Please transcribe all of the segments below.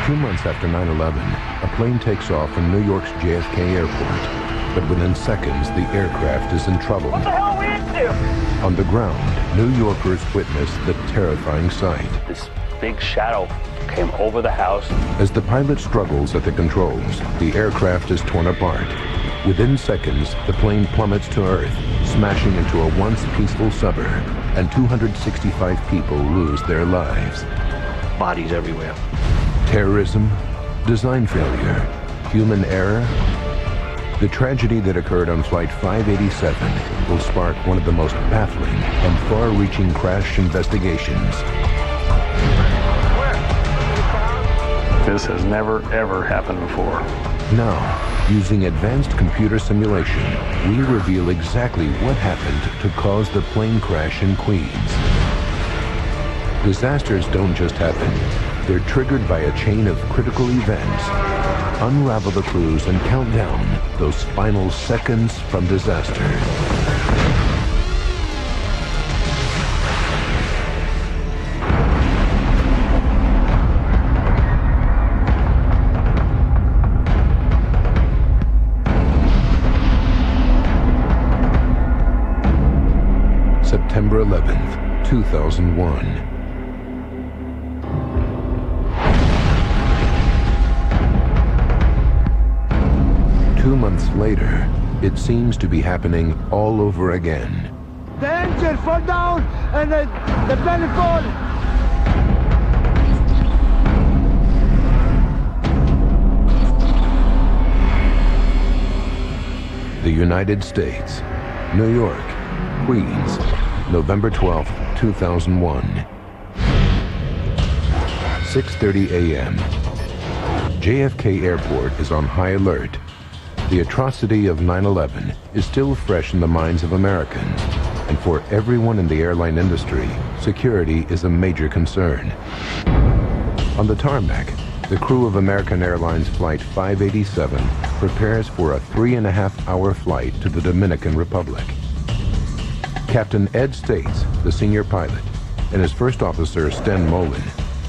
2 months after 9/11, a plane takes off from New York's JFK airport, but within seconds, the aircraft is in trouble. What the hell are we into? On the ground, New Yorkers witness the terrifying sight. This big shadow came over the house. As the pilot struggles at the controls, the aircraft is torn apart. Within seconds, the plane plummets to Earth, smashing into a once peaceful suburb, and 265 people lose their lives. Bodies everywhere. Terrorism, design failure, human error. The tragedy that occurred on Flight 587 will spark one of the most baffling and far-reaching crash investigations. This has never, ever happened before. Now, using advanced computer simulation, we reveal exactly what happened to cause the plane crash in Queens. Disasters don't just happen. They're triggered by a chain of critical events. Unravel the clues and count down those final seconds from disaster. September 11th, 2001. Two months later, it seems to be happening all over again. The engine fall down and the plane fall. The United States, New York, Queens, November 12th, 2001. 6:30 a.m. JFK Airport is on high alert. The atrocity of 9/11 is still fresh in the minds of Americans, and for everyone in the airline industry, security is a major concern. On the tarmac, the crew of American Airlines Flight 587 prepares for a 3.5-hour flight to the Dominican Republic. Captain Ed States, the senior pilot, and his first officer, Sten Molen,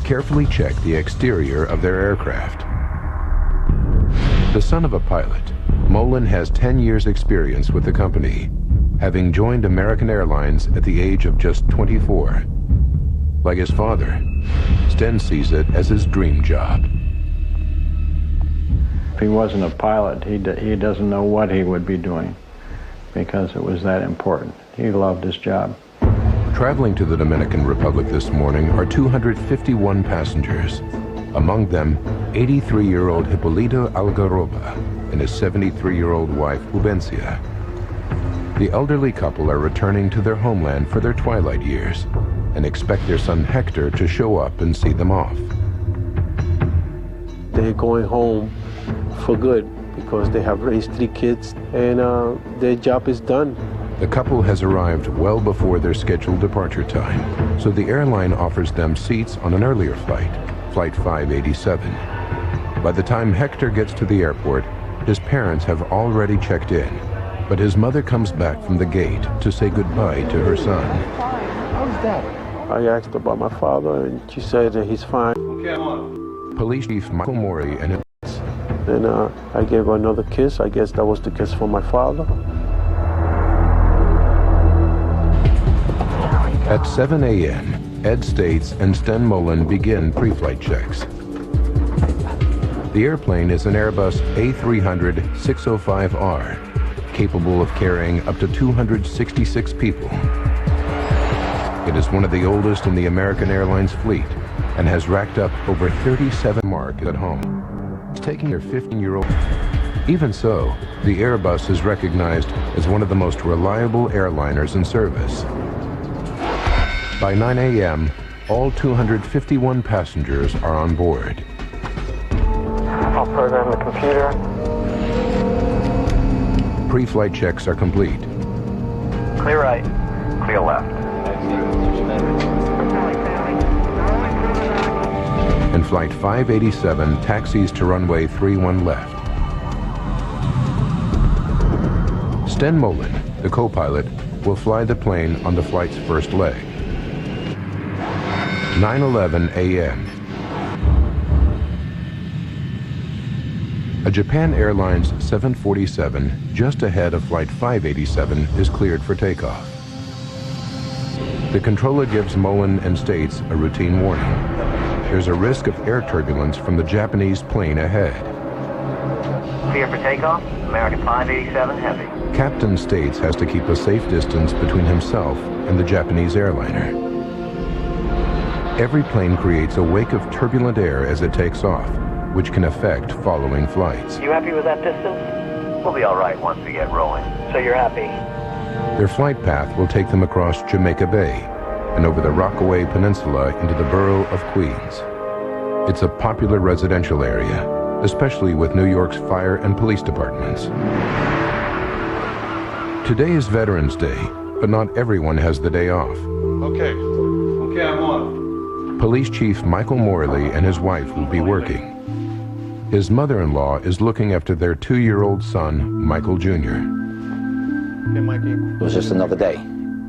carefully check the exterior of their aircraft. The son of a pilot, Molen has 10 years' experience with the company, having joined American Airlines at the age of just 24. Like his father, Sten sees it as his dream job. If he wasn't a pilot, he doesn't know what he would be doing because it was that important. He loved his job. Traveling to the Dominican Republic this morning are 251 passengers. Among them, 83-year-old Hipólito Algaroba and his 73-year-old wife, Ubencia. The elderly couple are returning to their homeland for their twilight years and expect their son Hector to show up and see them off. They're going home for good because they have raised 3 kids and their job is done. The couple has arrived well before their scheduled departure time, so the airline offers them seats on an earlier flight, Flight 587. By the time Hector gets to the airport, his parents have already checked in, but his mother comes back from the gate to say goodbye to her son. How's that? I asked about my father and she said that he's fine. Police Chief Michael Mori and I gave her another kiss. I guess that was the kiss for my father. At 7 a.m., Ed States and Sten Molen begin pre-flight checks. The airplane is an Airbus A300-605R, capable of carrying up to 266 people. It is one of the oldest in the American Airlines fleet and has racked up over 37 marks at home. It's taking their 15-year-old. Even so, the Airbus is recognized as one of the most reliable airliners in service. By 9 a.m., all 251 passengers are on board. I'll program the computer. Pre-flight checks are complete. Clear right. Clear left. And Flight 587 taxis to runway 31 left. Sten Molen, the co-pilot, will fly the plane on the flight's first leg. 9:11 a.m. A Japan Airlines 747, just ahead of Flight 587, is cleared for takeoff. The controller gives Mullen and States a routine warning. There's a risk of air turbulence from the Japanese plane ahead. Clear for takeoff, American 587 Heavy. Captain States has to keep a safe distance between himself and the Japanese airliner. Every plane creates a wake of turbulent air as it takes off, which can affect following flights. You happy with that distance? We'll be all right once we get rolling. So you're happy? Their flight path will take them across Jamaica Bay and over the Rockaway Peninsula into the borough of Queens. It's a popular residential area, especially with New York's fire and police departments. Today is Veterans Day, but not everyone has the day off. Okay, I'm on. Police Chief Michael Morley and his wife will be working. His mother-in-law is looking after their 2-year-old son, Michael Jr. Hey, Mikey. It was just another day.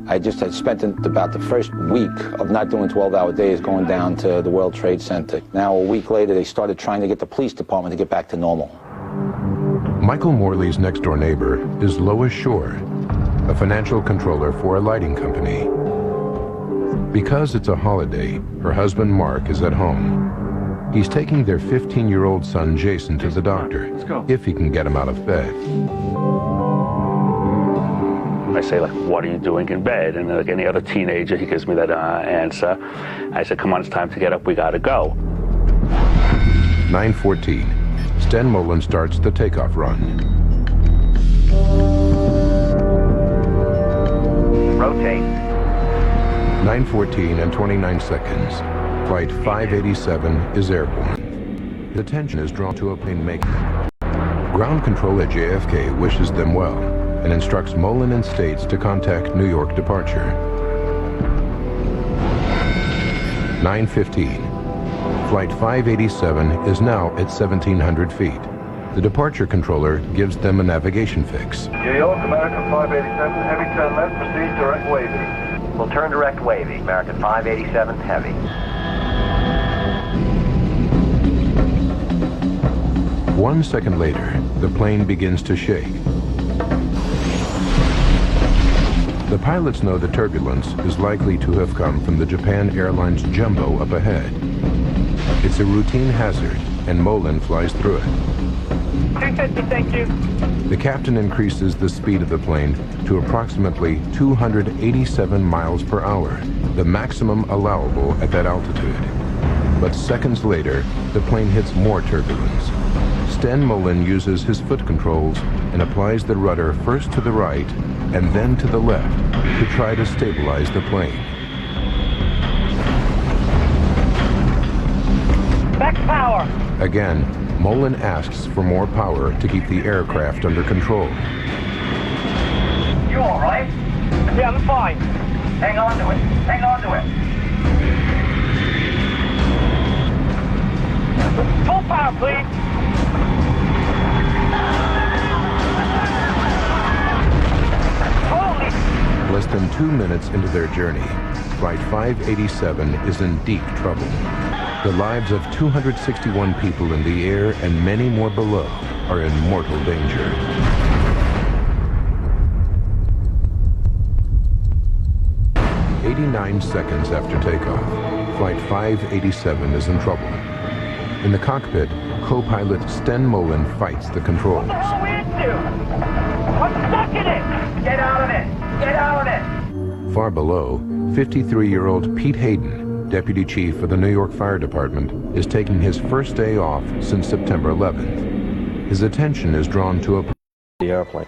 I just had spent about the first week of not doing 12-hour days going down to the World Trade Center. Now, a week later, they started trying to get the police department to get back to normal. Michael Morley's next-door neighbor is Lois Shore, a financial controller for a lighting company. Because it's a holiday, her husband Mark is at home. He's taking their 15-year-old son Jason to the doctor, if he can get him out of bed. I say, like, what are you doing in bed? And like any other teenager, he gives me that answer. I said, come on, it's time to get up, we gotta go. 9:14. Sten Mullen starts the takeoff run. Rotate. 9:14 and 29 seconds. Flight 587 is airborne. The attention is drawn to a plane making. Ground control at JFK wishes them well and instructs Mullen and States to contact New York departure. 9:15. Flight 587 is now at 1,700 feet. The departure controller gives them a navigation fix. New York, American 587, heavy turn left, proceed direct wavy. We'll turn direct wavy, American 587 Heavy. One second later, the plane begins to shake. The pilots know the turbulence is likely to have come from the Japan Airlines Jumbo up ahead. It's a routine hazard, and Mullen flies through it. 250, thank you. The captain increases the speed of the plane to approximately 287 miles per hour, the maximum allowable at that altitude. But seconds later, the plane hits more turbulence. Sten Mullen uses his foot controls and applies the rudder first to the right and then to the left to try to stabilize the plane. Back power. Again, Mullen asks for more power to keep the aircraft under control. You all right? Yeah, I'm fine. Hang on to it. Hang on to it. Full power, please. Holy! Less than 2 minutes into their journey, Flight 587 is in deep trouble. The lives of 261 people in the air and many more below are in mortal danger. "89 seconds after takeoff, Flight 587 is in trouble. In the cockpit, co-pilot Sten Mullen fights the controls. What are we into? I'm stuck in it! Get out of it! Get out of it! Far below, 53-year-old Pete Hayden, Deputy Chief of the New York Fire Department, is taking his first day off since September 11th. His attention is drawn to the airplane.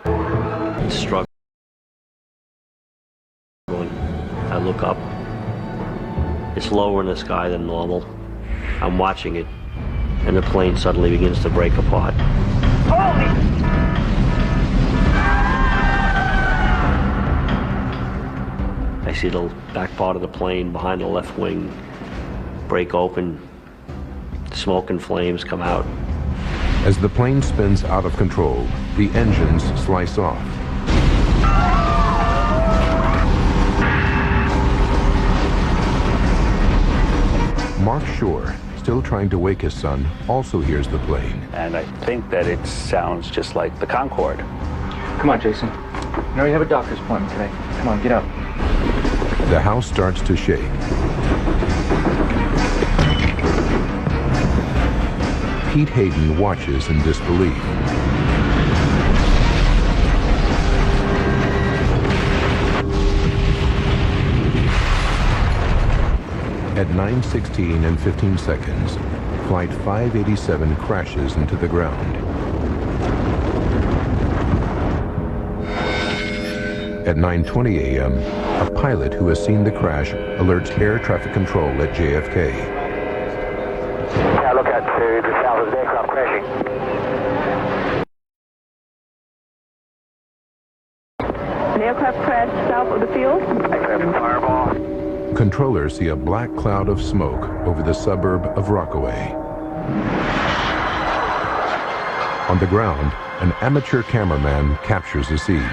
It's struggling. I look up. It's lower in the sky than normal. I'm watching it, and the plane suddenly begins to break apart. Holy! I see the back part of the plane behind the left wing break open. Smoke and flames come out. As the plane spins out of control, the engines slice off. Mark Shore still trying to wake his son, also hears the plane. And I think that it sounds just like the Concorde. Come on, Jason. You know you have a doctor's appointment today. Come on, get up. The house starts to shake. Pete Hayden watches in disbelief. At 9:16 and 15 seconds, Flight 587 crashes into the ground. At 9:20 a.m., a pilot who has seen the crash alerts air traffic control at JFK. Yeah, look at the south of the aircraft crashing. An aircraft crashed south of the field. Aircraft fireball. Controllers see a black cloud of smoke over the suburb of Rockaway. On the ground, an amateur cameraman captures the scene.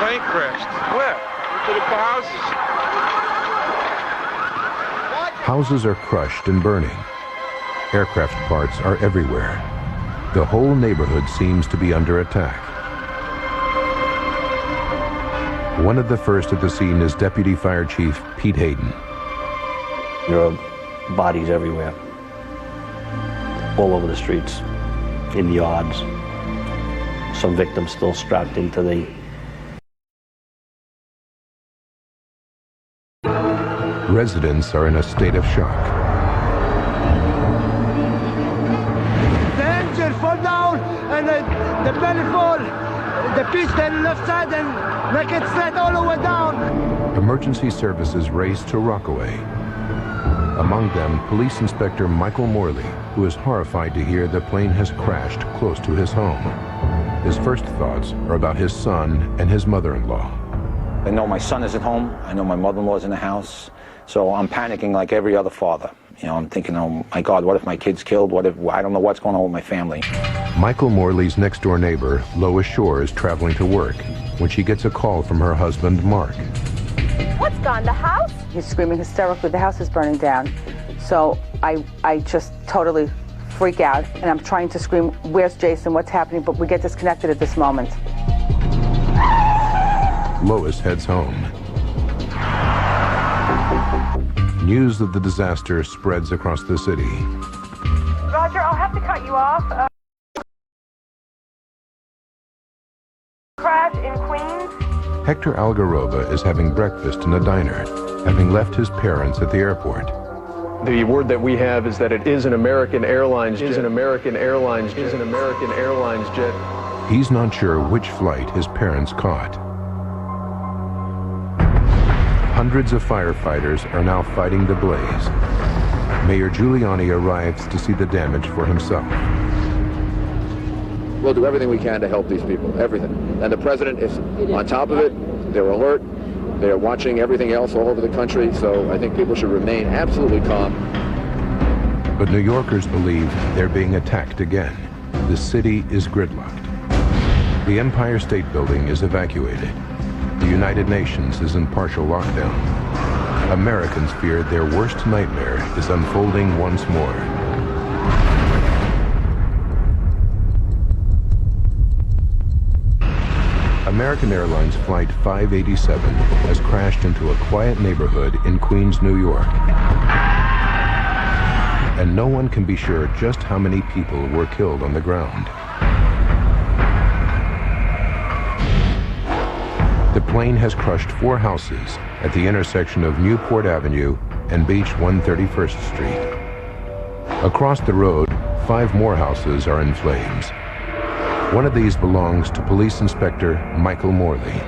Plane crashed. Where? Into the houses. Houses are crushed and burning. Aircraft parts are everywhere. The whole neighborhood seems to be under attack. One of the first at the scene is Deputy Fire Chief Pete Hayden. There are bodies everywhere, all over the streets, in the yards. Some victims still strapped into the... Residents are in a state of shock. The engine fall down and the belly fall. The piston left side and make it straight all the way down. Emergency services race to Rockaway. Among them, Police Inspector Michael Morley, who is horrified to hear the plane has crashed close to his home. His first thoughts are about his son and his mother-in-law. I know my son is at home. I know my mother-in-law's in the house. So I'm panicking like every other father. You know, I'm thinking, oh my God, what if my kid's killed? What if, I don't know what's going on with my family. Michael Morley's next-door neighbor, Lois Shore, is traveling to work when she gets a call from her husband, Mark. What's gone? The house? He's screaming hysterically, the house is burning down. So I just totally freak out, and I'm trying to scream, where's Jason, what's happening? But we get disconnected at this moment. Lois heads home. News of the disaster spreads across the city. Roger, I'll have to cut you off. Crash in Queens. Hector Algarova is having breakfast in a diner, having left his parents at the airport. The word that we have is that it is an American Airlines jet. He's not sure which flight his parents caught. Hundreds of firefighters are now fighting the blaze. Mayor Giuliani arrives to see the damage for himself. We'll do everything we can to help these people, everything. And the president is on top of it. They're alert. They're watching everything else all over the country, so I think people should remain absolutely calm. But New Yorkers believe they're being attacked again. The city is gridlocked. The Empire State Building is evacuated. The United Nations is in partial lockdown. Americans fear their worst nightmare is unfolding once more. American Airlines Flight 587 has crashed into a quiet neighborhood in Queens, New York. And no one can be sure just how many people were killed on the ground. The plane has crushed 4 houses at the intersection of Newport Avenue and Beach 131st Street. Across the road, 5 more houses are in flames. One of these belongs to Police Inspector Michael Morley.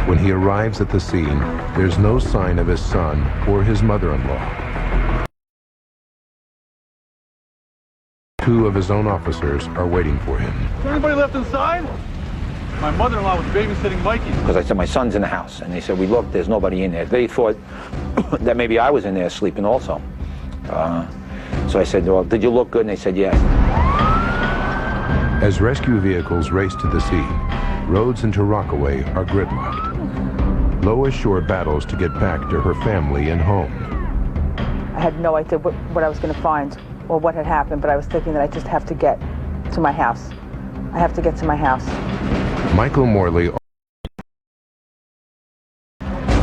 When he arrives at the scene, there's no sign of his son or his mother-in-law. 2 of his own officers are waiting for him. Is anybody left inside? My mother-in-law was babysitting Mikey. Because I said, my son's in the house. And they said, we looked, there's nobody in there. They thought that maybe I was in there sleeping also. So I said, well, did you look good? And they said, yes. As rescue vehicles race to the scene, roads into Rockaway are gridlocked. Lois Shore battles to get back to her family and home. I had no idea what I was going to find or what had happened, but I was thinking that I just have to get to my house. I have to get to my house. Michael Morley,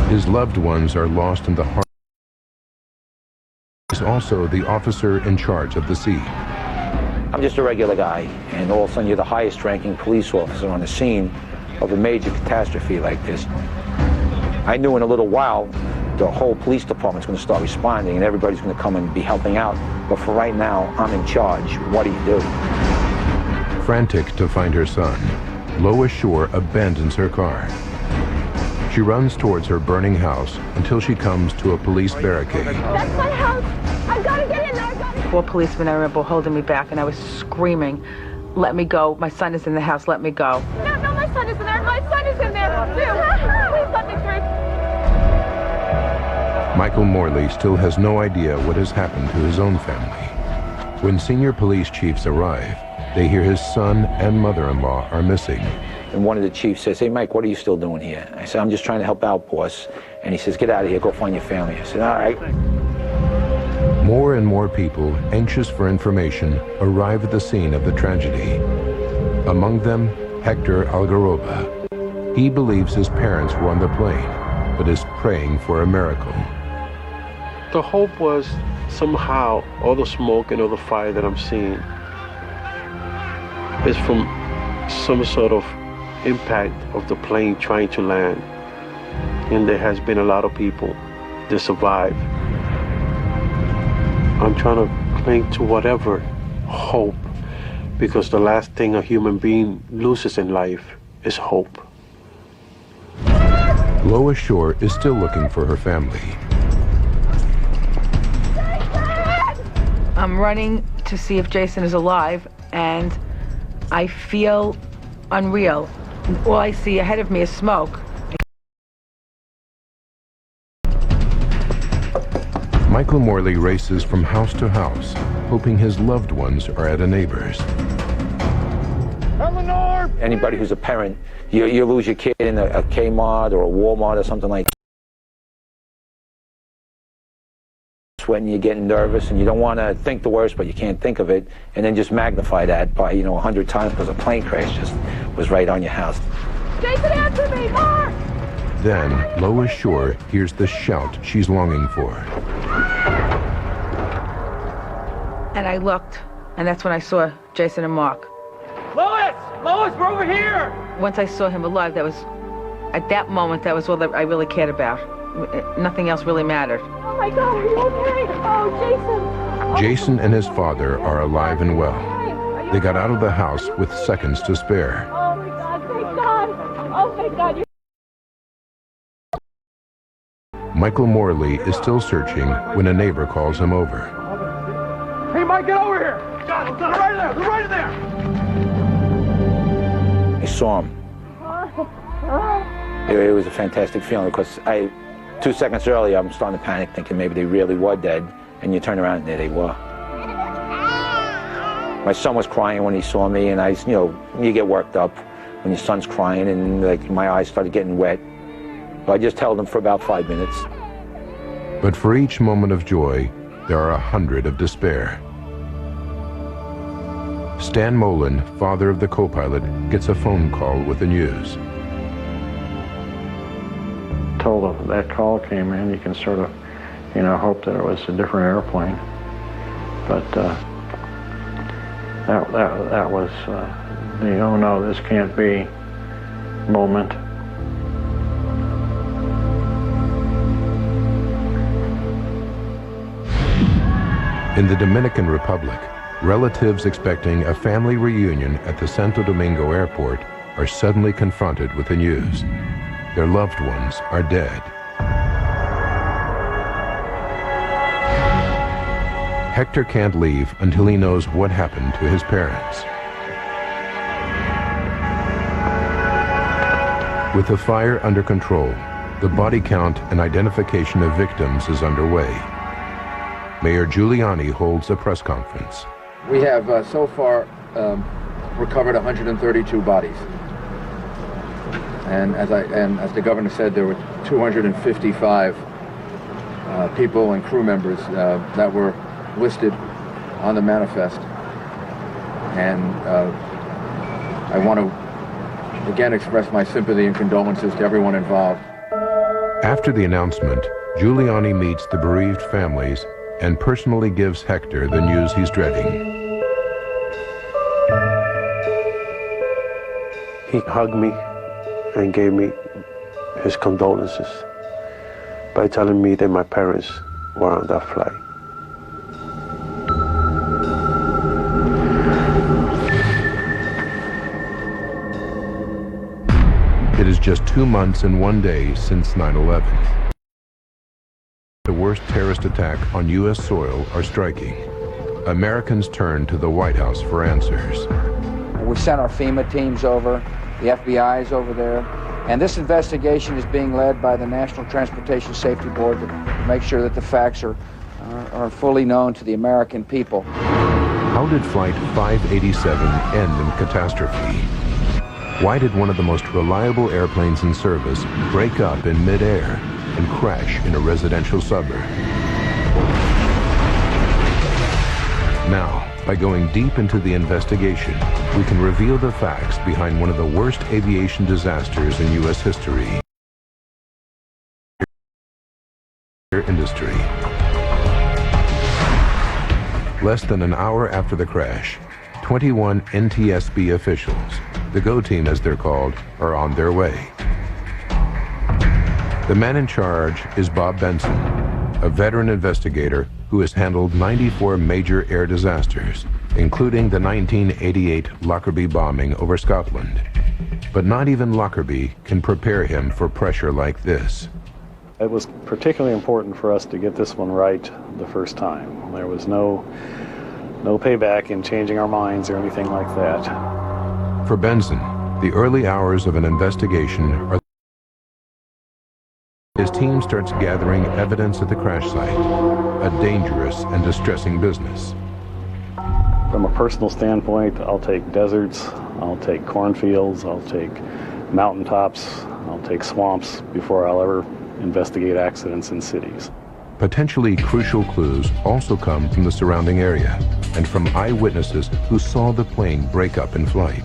his loved ones are lost in the heart. He's also the officer in charge of the scene. I'm just a regular guy, and all of a sudden you're the highest ranking police officer on the scene of a major catastrophe like this. I knew in a little while the whole police department's going to start responding and everybody's going to come and be helping out. But for right now, I'm in charge. What do you do? Frantic to find her son, Lois Shore abandons her car. She runs towards her burning house until she comes to a police barricade. That's my house. I gotta get in there. I gotta... 4 policemen I remember holding me back, and I was screaming, "Let me go. My son is in the house. Let me go." No, my son is in there. My son is in there too. Please let me through. Michael Morley still has no idea what has happened to his own family. When senior police chiefs arrive, they hear his son and mother-in-law are missing. And one of the chiefs says, "Hey, Mike, what are you still doing here?" I said, "I'm just trying to help out, boss." And he says, "Get out of here. Go find your family." I said, "All right." More and more people, anxious for information, arrive at the scene of the tragedy. Among them, Hector Algaroba. He believes his parents were on the plane, but is praying for a miracle. The hope was somehow all the smoke and all the fire that I'm seeing is from some sort of impact of the plane trying to land. And there has been a lot of people that survive. I'm trying to cling to whatever hope, because the last thing a human being loses in life is hope. Lois Shore is still looking for her family. I'm running to see if Jason is alive, and I feel unreal. All I see ahead of me is smoke. Michael Morley races from house to house, hoping his loved ones are at a neighbor's. Eleanor! Anybody who's a parent, you lose your kid in a Kmart or a Walmart or something like that. Sweating, you're getting nervous, and you don't want to think the worst, but you can't think of it, and then just magnify that by 100 times because a plane crash just was right on your house. Jason, answer me, Mark! Then Lois Shore hears the shout she's longing for. And I looked, and that's when I saw Jason and Mark. Lois! Lois, we're over here! Once I saw him alive, at that moment, that was all that I really cared about. Nothing else really mattered. Oh my God, are you okay? Oh, Jason! Jason and his father are alive and well. They got out of the house with seconds to spare. Oh my God, thank God! Oh thank God! Michael Morley is still searching when a neighbor calls him over. Hey, Mike, get over here! Got him! They're right there! They're right there! I saw him. It was a fantastic feeling, because 2 seconds earlier, I'm starting to panic, thinking maybe they really were dead, and you turn around and there they were. My son was crying when he saw me, and you get worked up when your son's crying, and my eyes started getting wet. So I just held him for about 5 minutes. But for each moment of joy, there are 100 of despair. Stan Molen, father of the co-pilot, gets a phone call with the news. Until that call came in, you can sort of, hope that it was a different airplane. But that was the "oh no, this can't be" moment. In the Dominican Republic, relatives expecting a family reunion at the Santo Domingo airport are suddenly confronted with the news. Their loved ones are dead. Hector can't leave until he knows what happened to his parents. With the fire under control, the body count and identification of victims is underway. Mayor Giuliani holds a press conference. We have so far recovered 132 bodies. And as the governor said, there were 255 people and crew members that were listed on the manifest. And I want to again express my sympathy and condolences to everyone involved. After the announcement, Giuliani meets the bereaved families and personally gives Hector the news he's dreading. He hugged me and gave me his condolences by telling me that my parents were on that flight. It is just 2 months and 1 day since 9/11. The worst terrorist attack on U.S. soil are striking. Americans turn to the White House for answers. We sent our FEMA teams over, the FBI is over there, and this investigation is being led by the National Transportation Safety Board to make sure that the facts are fully known to the American people. How did Flight 587 end in catastrophe? Why did one of the most reliable airplanes in service break up in mid-air and crash in a residential suburb? Now, by going deep into the investigation, we can reveal the facts behind one of the worst aviation disasters in U.S. history. Industry. Less than an hour after the crash, 21 NTSB officials, the GO team as they're called, are on their way. The man in charge is Bob Benson, a veteran investigator who has handled 94 major air disasters, including the 1988 Lockerbie bombing over Scotland. But not even Lockerbie can prepare him for pressure like this. It was particularly important for us to get this one right the first time. There was no payback in changing our minds or anything like that. For Benson, the early hours of an investigation are his team starts gathering evidence at the crash site, a dangerous and distressing business. From a personal standpoint, I'll take deserts, I'll take cornfields, I'll take mountaintops, I'll take swamps before I'll ever investigate accidents in cities. Potentially crucial clues also come from the surrounding area and from eyewitnesses who saw the plane break up in flight.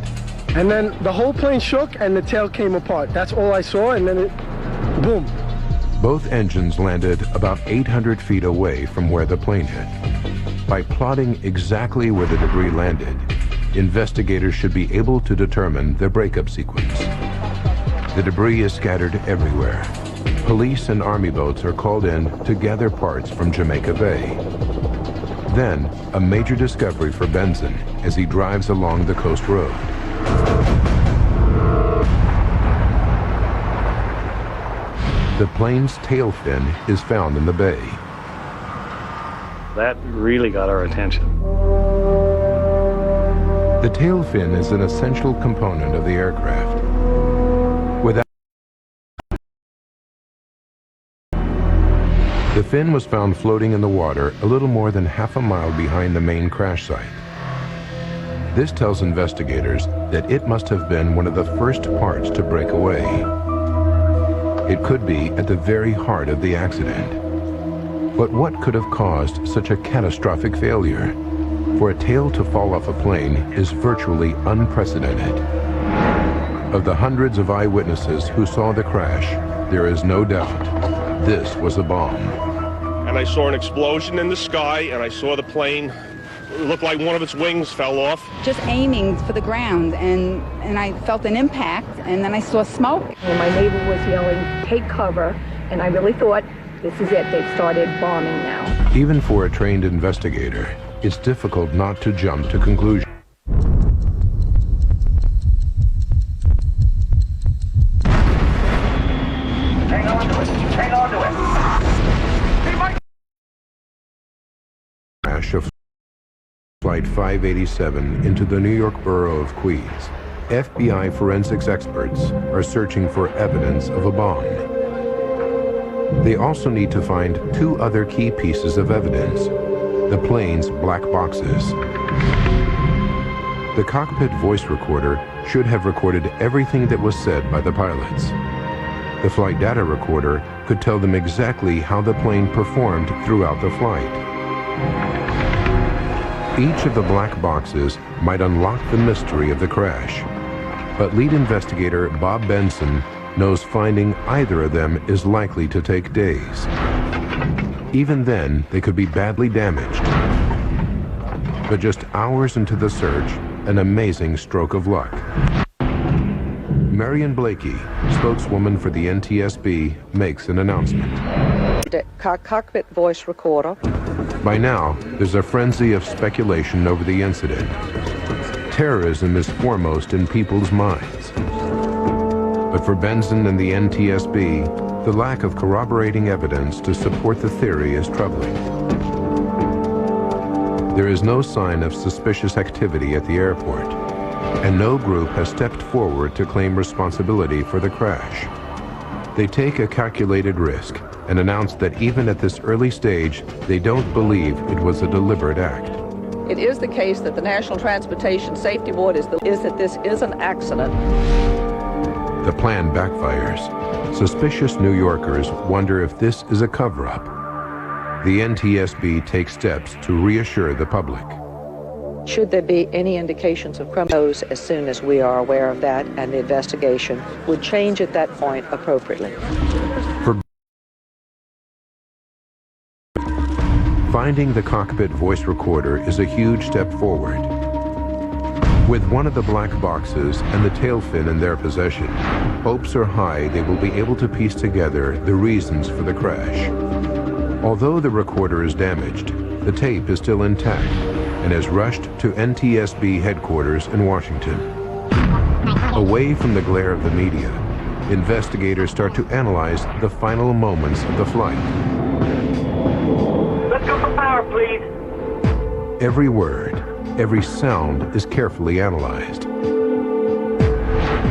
And then the whole plane shook and the tail came apart. That's all I saw, and then it, boom. Both engines landed about 800 feet away from where the plane hit. By plotting exactly where the debris landed, investigators should be able to determine the breakup sequence. The debris is scattered everywhere. Police and Army boats are called in to gather parts from Jamaica Bay. Then, a major discovery for Benson as he drives along the coast road. The plane's tail fin is found in the bay. That really got our attention. The tail fin is an essential component of the aircraft. Without the fin was found floating in the water a little more than half a mile behind the main crash site. This tells investigators that it must have been one of the first parts to break away. It could be at the very heart of the accident. But what could have caused such a catastrophic failure? For a tail to fall off a plane is virtually unprecedented. Of the hundreds of eyewitnesses who saw the crash, there is no doubt this was a bomb. And I saw an explosion in the sky, and I saw the plane. It looked like one of its wings fell off. Just aiming for the ground, and I felt an impact, and then I saw smoke. Well, my neighbor was yelling, "Take cover," and I really thought, this is it, they've started bombing now. Even for a trained investigator, it's difficult not to jump to conclusions. Hang on to it. Hang on to it. Hey, Mike. Crash of Flight 587 into the New York borough of Queens. FBI forensics experts are searching for evidence of a bomb. They also need to find two other key pieces of evidence: the plane's black boxes. The cockpit voice recorder should have recorded everything that was said by the pilots. The flight data recorder could tell them exactly how the plane performed throughout the flight. Each of the black boxes might unlock the mystery of the crash, but lead investigator Bob Benson knows finding either of them is likely to take days. Even then, they could be badly damaged. But just hours into the search, an amazing stroke of luck. Marion Blakey, spokeswoman for the NTSB, makes an announcement. The cockpit voice recorder. By now, there's a frenzy of speculation over the incident. Terrorism is foremost in people's minds. But for Benson and the NTSB, the lack of corroborating evidence to support the theory is troubling. There is no sign of suspicious activity at the airport, and no group has stepped forward to claim responsibility for the crash. They take a calculated risk and announce that even at this early stage, they don't believe it was a deliberate act. It is the case that the National Transportation Safety Board is that this is an accident. The plan backfires. Suspicious New Yorkers wonder if this is a cover-up. The NTSB takes steps to reassure the public. Should there be any indications of criminals, as soon as we are aware of that, and the investigation would change at that point appropriately. Finding the cockpit voice recorder is a huge step forward. With one of the black boxes and the tail fin in their possession, hopes are high they will be able to piece together the reasons for the crash. Although the recorder is damaged, the tape is still intact and is rushed to NTSB headquarters in Washington. Away from the glare of the media, investigators start to analyze the final moments of the flight. Let's go for power, please. Every word, every sound is carefully analyzed.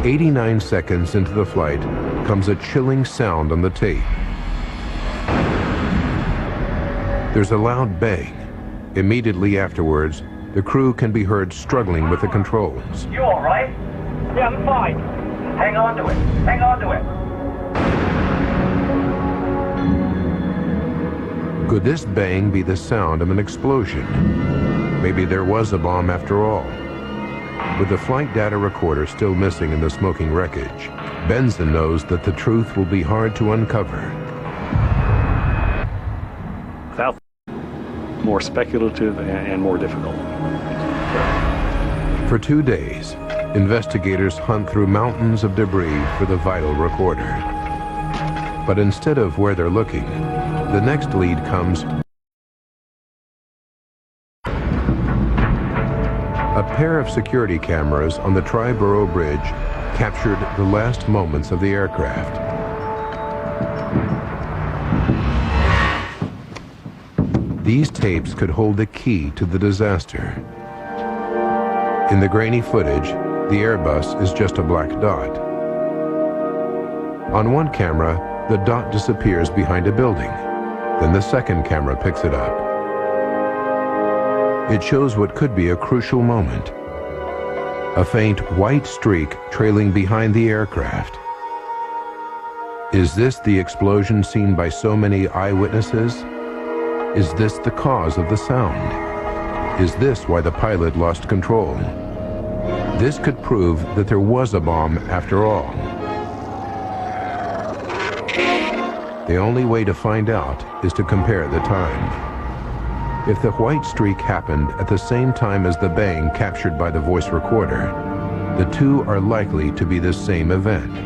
89 seconds into the flight comes a chilling sound on the tape. There's a loud bang. Immediately afterwards, the crew can be heard struggling with the controls. You all right? Yeah, I'm fine. Hang on to it. Hang on to it. Could this bang be the sound of an explosion? Maybe there was a bomb after all. With the flight data recorder still missing in the smoking wreckage, Benson knows that the truth will be hard to uncover. Without more speculative and more difficult. For 2 days, investigators hunt through mountains of debris for the vital recorder. But instead of where they're looking, the next lead comes. A pair of security cameras on the Triborough Bridge captured the last moments of the aircraft. These tapes could hold the key to the disaster. In the grainy footage, the Airbus is just a black dot. On one camera, the dot disappears behind a building. Then the second camera picks it up. It shows what could be a crucial moment. A faint white streak trailing behind the aircraft. Is this the explosion seen by so many eyewitnesses? Is this the cause of the sound? Is this why the pilot lost control? This could prove that there was a bomb after all. The only way to find out is to compare the time. If the white streak happened at the same time as the bang captured by the voice recorder, the two are likely to be the same event.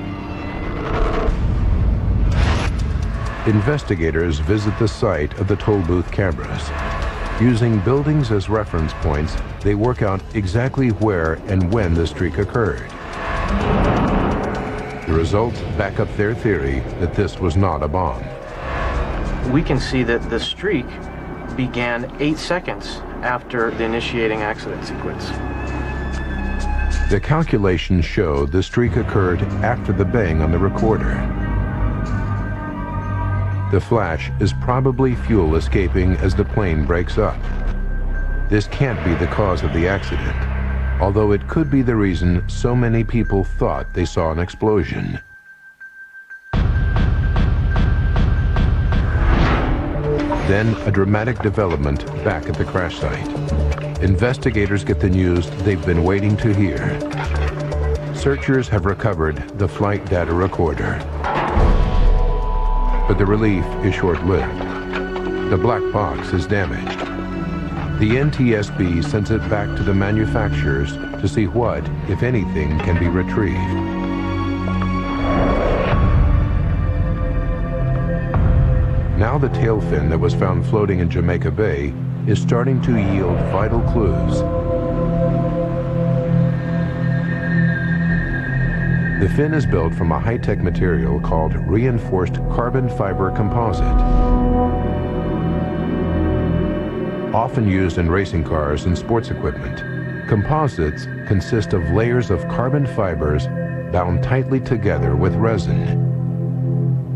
Investigators visit the site of the toll booth cameras. Using buildings as reference points, they work out exactly where and when the streak occurred. The results back up their theory that this was not a bomb. We can see that the streak began 8 seconds after the initiating accident sequence. The calculations show the streak occurred after the bang on the recorder. The flash is probably fuel escaping as the plane breaks up. This can't be the cause of the accident. although it could be the reason so many people thought they saw an explosion. Then a dramatic development back at the crash site. Investigators get the news they've been waiting to hear. Searchers have recovered the flight data recorder. But the relief is short-lived. The black box is damaged. The NTSB sends it back to the manufacturers to see what, if anything, can be retrieved. Now the tail fin that was found floating in Jamaica Bay is starting to yield vital clues. The fin is built from a high-tech material called reinforced carbon fiber composite. Often used in racing cars and sports equipment, composites consist of layers of carbon fibers bound tightly together with resin.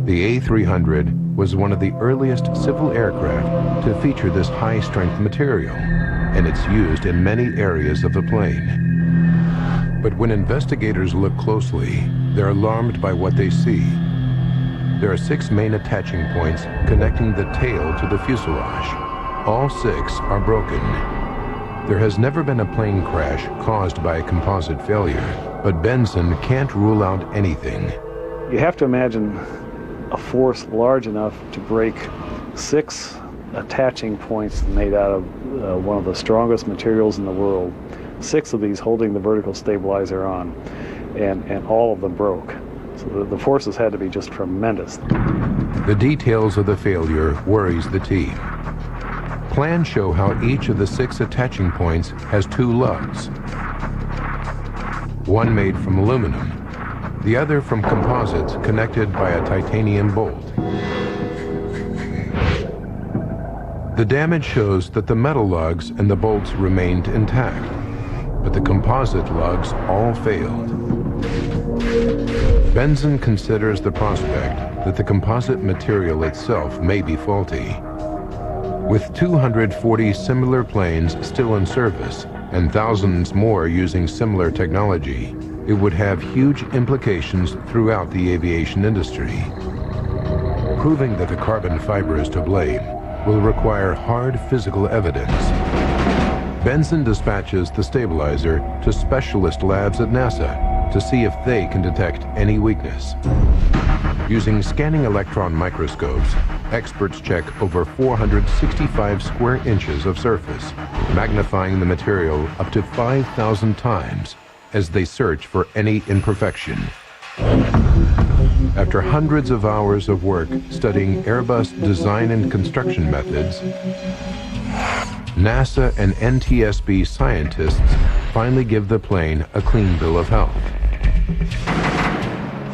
The A300 was one of the earliest civil aircraft to feature this high-strength material, and it's used in many areas of the plane. But when investigators look closely, they're alarmed by what they see. There are 6 main attaching points connecting the tail to the fuselage. All 6 are broken. There has never been a plane crash caused by a composite failure, but Benson can't rule out anything. You have to imagine a force large enough to break 6 attaching points made out of one of the strongest materials in the world. 6 of these holding the vertical stabilizer on, and all of them broke. So the forces had to be just tremendous. The details of the failure worries the team. Plans show how each of the 6 attaching points has 2 lugs. One made from aluminum, the other from composites connected by a titanium bolt. The damage shows that the metal lugs and the bolts remained intact, but the composite lugs all failed. Benson considers the prospect that the composite material itself may be faulty. With 240 similar planes still in service and thousands more using similar technology, it would have huge implications throughout the aviation industry. Proving that the carbon fiber is to blame will require hard physical evidence. Benson dispatches the stabilizer to specialist labs at NASA to see if they can detect any weakness. Using scanning electron microscopes, experts check over 465 square inches of surface, magnifying the material up to 5,000 times as they search for any imperfection. After hundreds of hours of work studying Airbus design and construction methods, NASA and NTSB scientists finally give the plane a clean bill of health.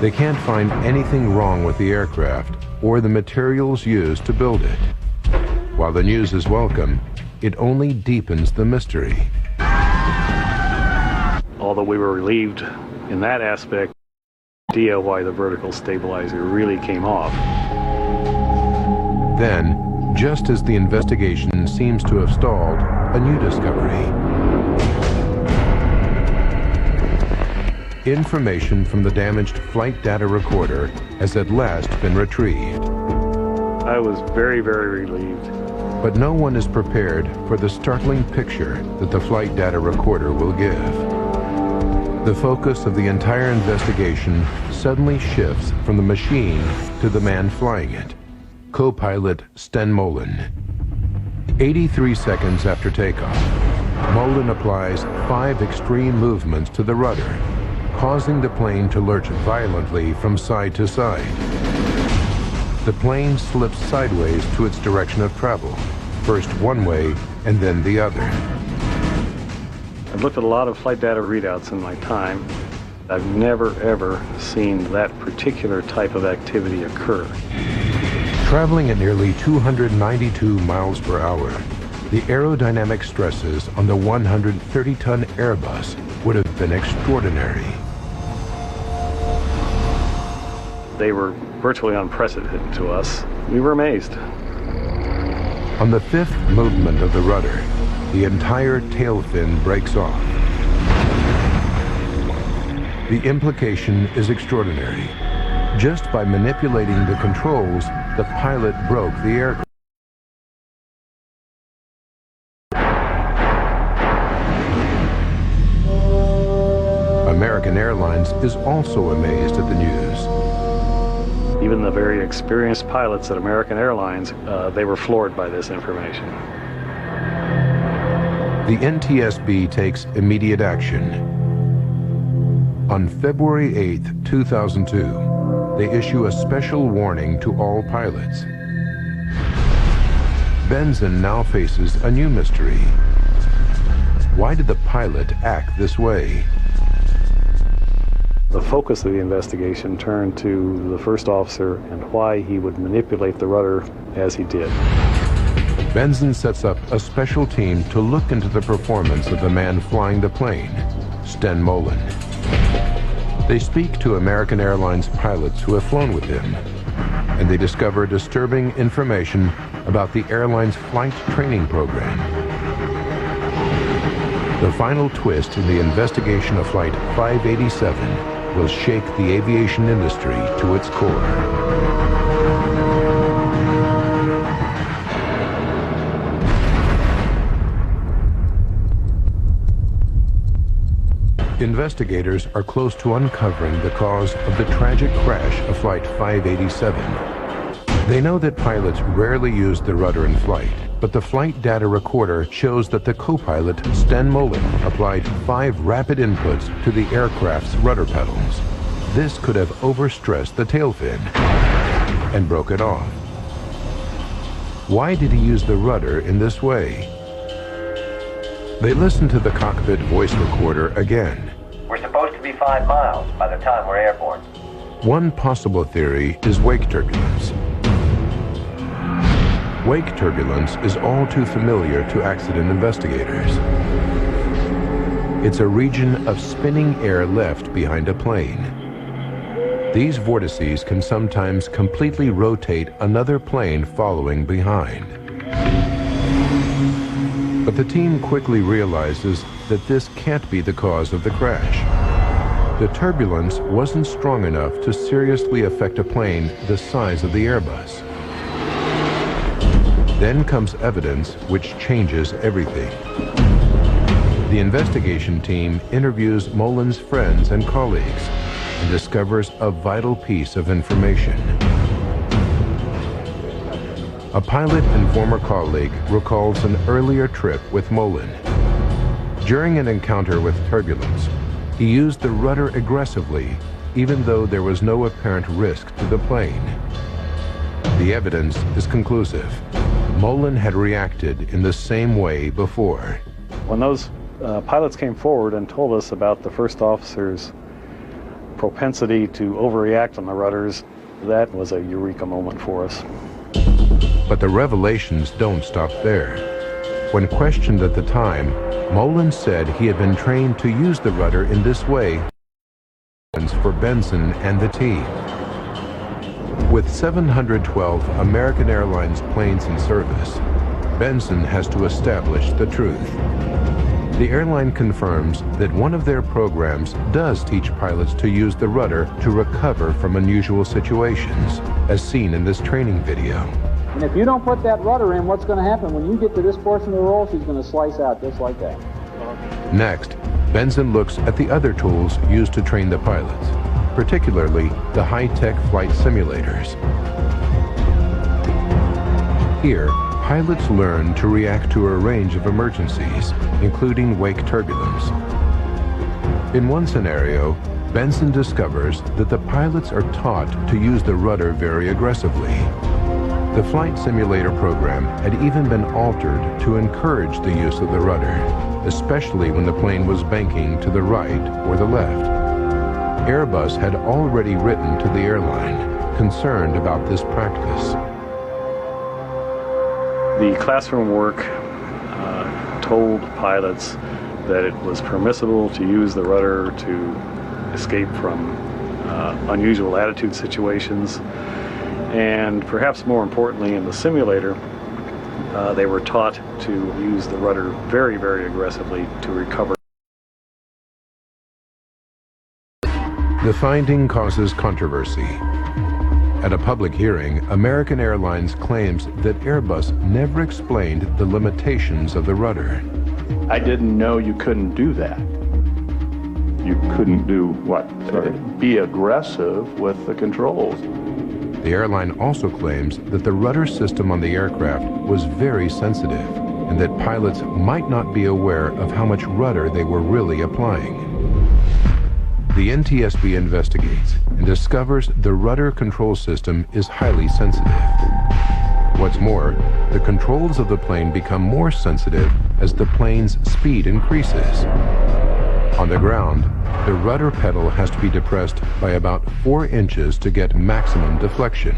They can't find anything wrong with the aircraft or the materials used to build it. While the news is welcome, it only deepens the mystery. Although we were relieved in that aspect, idea why the vertical stabilizer really came off. Then, just as the investigation seems to have stalled, a new discovery. Information from the damaged flight data recorder has at last been retrieved. I was very, very relieved. But no one is prepared for the startling picture that the flight data recorder will give. The focus of the entire investigation suddenly shifts from the machine to the man flying it, co-pilot Sten Molen. 83 seconds after takeoff, Molen applies 5 extreme movements to the rudder, causing the plane to lurch violently from side to side. The plane slips sideways to its direction of travel, first one way and then the other. I've looked at a lot of flight data readouts in my time. I've never, ever seen that particular type of activity occur. Traveling at nearly 292 miles per hour, the aerodynamic stresses on the 130-ton Airbus would have been extraordinary. They were virtually unprecedented to us. We were amazed. On the 5th movement of the rudder, the entire tail fin breaks off. The implication is extraordinary. Just by manipulating the controls, the pilot broke the aircraft. American Airlines is also amazed at the news. Even the very experienced pilots at American Airlines, they were floored by this information. The NTSB takes immediate action. On February 8, 2002, they issue a special warning to all pilots. Benson now faces a new mystery. Why did the pilot act this way? The focus of the investigation turned to the first officer and why he would manipulate the rudder as he did. Benson sets up a special team to look into the performance of the man flying the plane, Sten Molen. They speak to American Airlines pilots who have flown with him, and they discover disturbing information about the airline's flight training program. The final twist in the investigation of Flight 587 will shake the aviation industry to its core. Investigators are close to uncovering the cause of the tragic crash of Flight 587. They know that pilots rarely use the rudder in flight, but the flight data recorder shows that the co-pilot, Sten Molen, applied 5 rapid inputs to the aircraft's rudder pedals. This could have overstressed the tail fin and broke it off. Why did he use the rudder in this way? They listen to the cockpit voice recorder again. We're supposed to be 5 miles by the time we're airborne. One possible theory is wake turbulence. Wake turbulence is all too familiar to accident investigators. It's a region of spinning air left behind a plane. These vortices can sometimes completely rotate another plane following behind. But the team quickly realizes that this can't be the cause of the crash. The turbulence wasn't strong enough to seriously affect a plane the size of the Airbus. Then comes evidence which changes everything. The investigation team interviews Molen's friends and colleagues and discovers a vital piece of information. A pilot and former colleague recalls an earlier trip with Molen. During an encounter with turbulence, he used the rudder aggressively, even though there was no apparent risk to the plane. The evidence is conclusive. Molen had reacted in the same way before. When those pilots came forward and told us about the first officer's propensity to overreact on the rudders, that was a eureka moment for us. But the revelations don't stop there. When questioned at the time, Molen said he had been trained to use the rudder in this way for Benson and the team. With 712 American Airlines planes in service, Benson has to establish the truth. The airline confirms that one of their programs does teach pilots to use the rudder to recover from unusual situations, as seen in this training video. And if you don't put that rudder in, what's going to happen? When you get to this portion of the roll, she's going to slice out just like that. Next, Benson looks at the other tools used to train the pilots, particularly the high-tech flight simulators. Here, pilots learn to react to a range of emergencies, including wake turbulence. In one scenario, Benson discovers that the pilots are taught to use the rudder very aggressively. The flight simulator program had even been altered to encourage the use of the rudder, especially when the plane was banking to the right or the left. Airbus had already written to the airline, concerned about this practice. The classroom work told pilots that it was permissible to use the rudder to escape from unusual attitude situations. And perhaps more importantly, in the simulator, they were taught to use the rudder very, very aggressively to recover. The finding causes controversy. At a public hearing, American Airlines claims that Airbus never explained the limitations of the rudder. I didn't know you couldn't do that. You couldn't do what? Be aggressive with the controls. The airline also claims that the rudder system on the aircraft was very sensitive and that pilots might not be aware of how much rudder they were really applying. The NTSB investigates and discovers the rudder control system is highly sensitive. What's more, the controls of the plane become more sensitive as the plane's speed increases. On the ground, the rudder pedal has to be depressed by about 4 inches to get maximum deflection.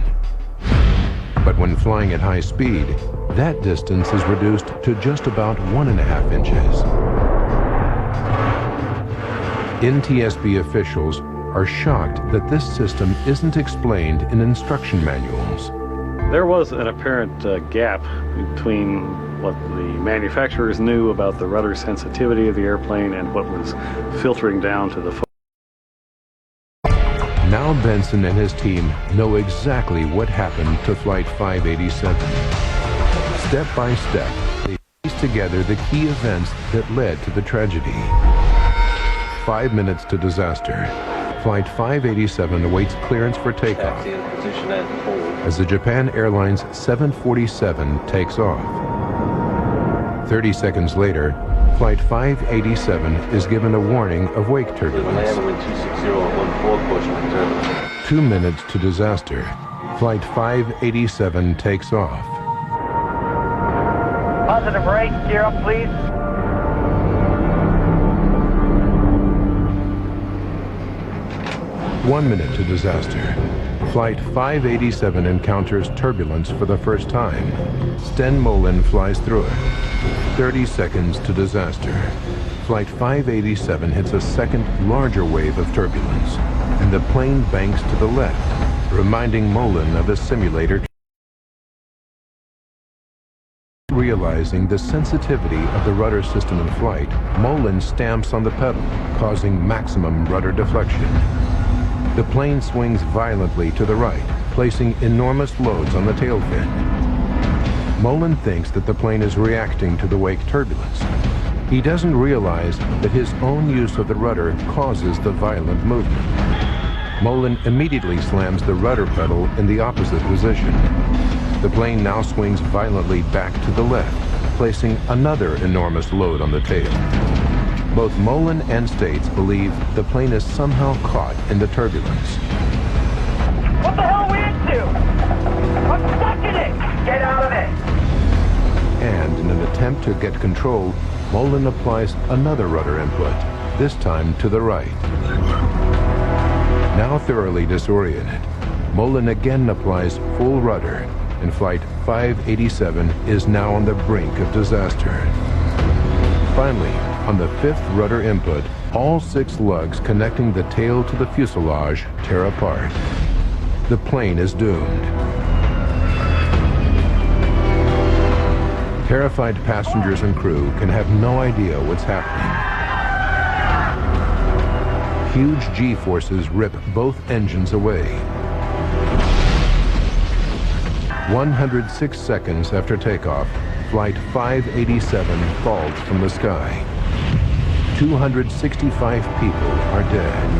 But when flying at high speed, that distance is reduced to just about 1.5 inches. NTSB officials are shocked that this system isn't explained in instruction manuals. There was an apparent gap between what the manufacturers knew about the rudder sensitivity of the airplane and what was filtering down to the Now Benson and his team know exactly what happened to Flight 587. Step by step, they piece together the key events that led to the tragedy. 5 minutes to disaster. Flight 587 awaits clearance for takeoff as the Japan Airlines 747 takes off. 30 seconds later, Flight 587 is given a warning of wake turbulence. 2 minutes to disaster. Flight 587 takes off. Positive rate, gear up please. 1 minute to disaster. Flight 587 encounters turbulence for the first time. Sten Molen flies through it. 30 seconds to disaster. Flight 587 hits a second, larger wave of turbulence, and the plane banks to the left, reminding Molen of a simulator. Realizing the sensitivity of the rudder system in flight, Molen stamps on the pedal, causing maximum rudder deflection. The plane swings violently to the right, placing enormous loads on the tail fin. Molen thinks that the plane is reacting to the wake turbulence. He doesn't realize that his own use of the rudder causes the violent movement. Molen immediately slams the rudder pedal in the opposite position. The plane now swings violently back to the left, placing another enormous load on the tail. Both Molen and States believe the plane is somehow caught in the turbulence. What the hell are we into? I'm stuck in it! Get out of it! And in an attempt to get control, Molen applies another rudder input, this time to the right. Now thoroughly disoriented, Molen again applies full rudder, and Flight 587 is now on the brink of disaster. Finally, on the 5th rudder input, all 6 lugs connecting the tail to the fuselage tear apart. The plane is doomed. Terrified passengers and crew can have no idea what's happening. Huge G-forces rip both engines away. 106 seconds after takeoff, Flight 587 falls from the sky. 265 people are dead.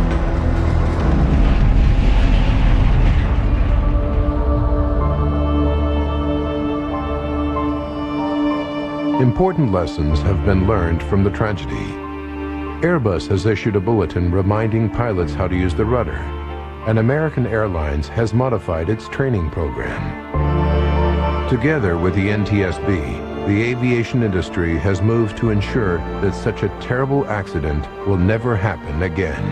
Important lessons have been learned from the tragedy. Airbus has issued a bulletin reminding pilots how to use the rudder, and American Airlines has modified its training program. Together with the NTSB, the aviation industry has moved to ensure that such a terrible accident will never happen again.